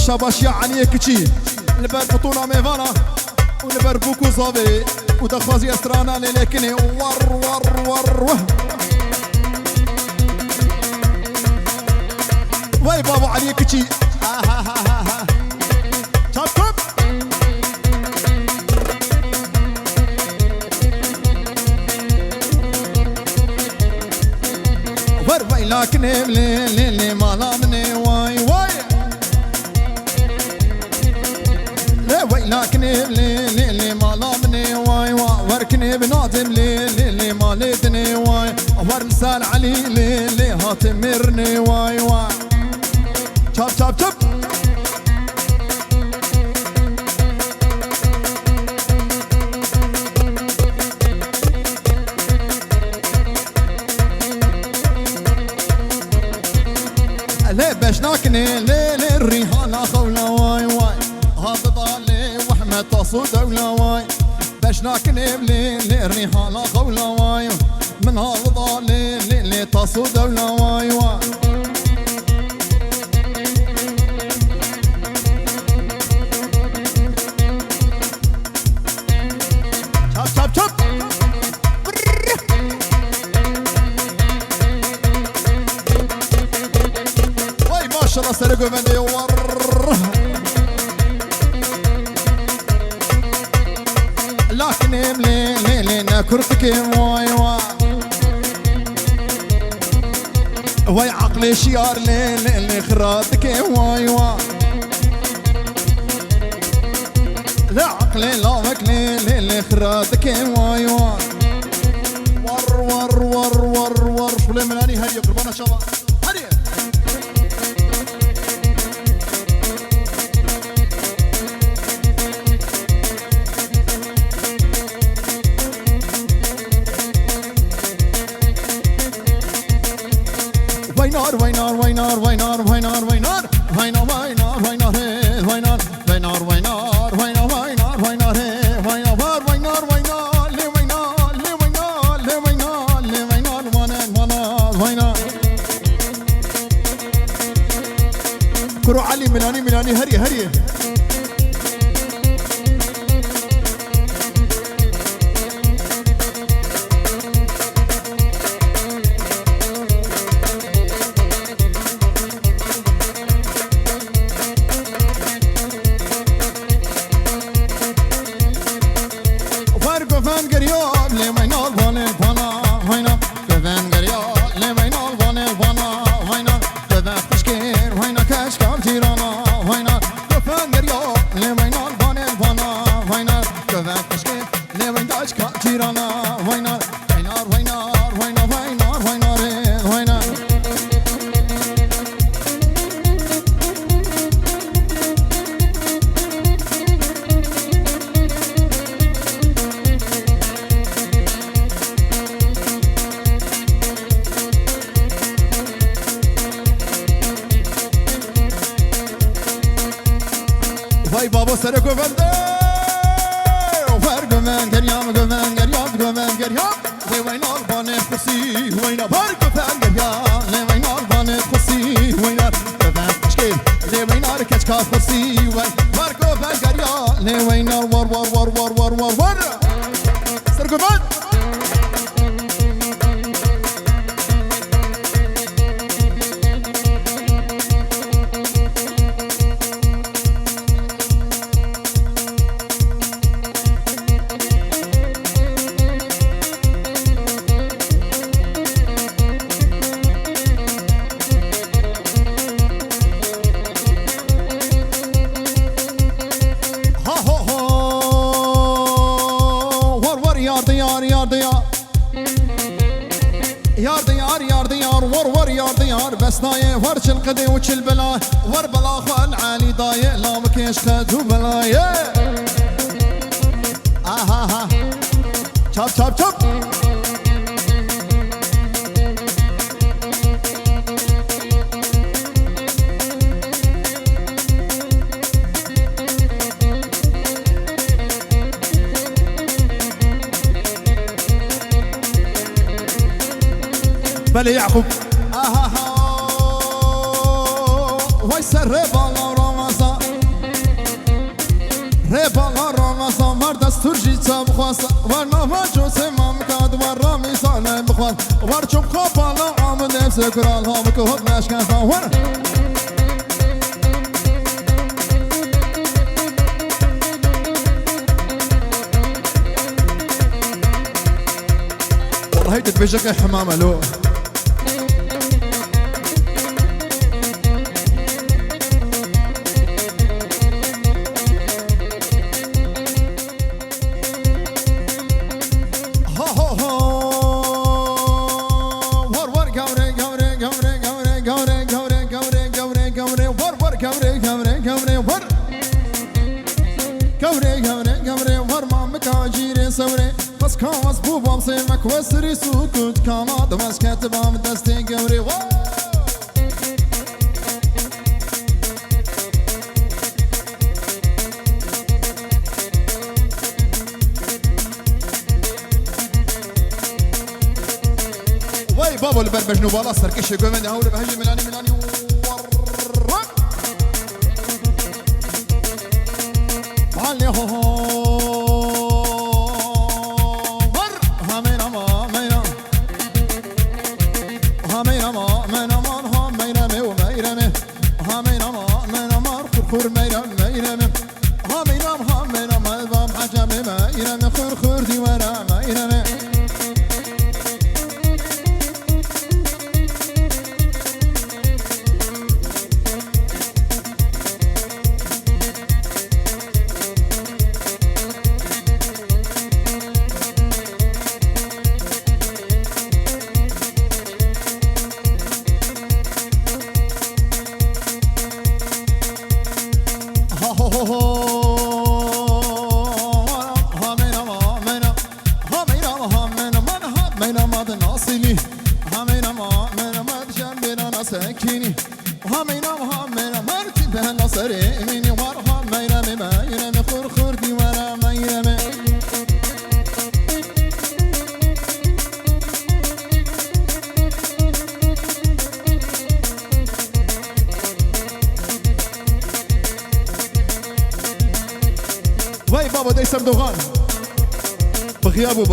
شاباشيا عليك كشي البر بطولة ميفانا ونبر بوكو صافي ودخوازي استرانا لكني ور وه واي بابا عليك كشي شاب شاب ور لكني لي مالا مني واي واي لكني لي مالا مني واي وركني بنادم لي مالتني واي ورنسال علي لي هاتمرني واي شاب شاب شاب لي باش ناكني لي الريحانة خولة واي هذا ضالي واحمد تصو دولة واي باش ناكني لي الريحانة خولة واي من هذا ضالي لي تصو دولة واي شاب شاب شاب واي ما شاء الله سرقوا بندي لكن لي نكرتك واي عقلي شيار لي خراتك واي لا عقلي لامك لي خراتك واي ور شو لي مناني هدي قربانا شباب هدي كرو علي ملاني هري واي بابا سرقوا بندي وفرقوا من قريام وين الباني خصي وين فرقوا فان قريام وين الباني خصي وين فان تشكيل وين اركج كافصي وين فرقوا فان قريام وين ور سرقوا بند يار بس نايه ورش القدي وش البلا ور بلا خال عالي ضايق لا مكيش خدو بلايه ها شاب بلي يعقوب ويسر بالله رمضان بالا را زامر دستور جیتا بخواست ورنا و جوسه مام کاد ور را میسانه بخواست ور چوب خواب بالا آمد نفس کرال ها بکهد نشکن ور والله هيك تبجك حمامة لو بس كاس بوبام سيمك وسري سكوت كانت بس كاتبام دستي قوري واي بابا البربج نوبالا سركش قومني هاول بهجي ملاني معلي هو خور ميرم ميرم ها ميرم ها ميرم البام حجم ميرم خور خور ديوارا ميرم سكيني همينا همينا مرتي بهنا سريميني ورها ميرمي ميرمي خور خور دي ورا ميرمي وي بابا ديسم دوغان بغيابو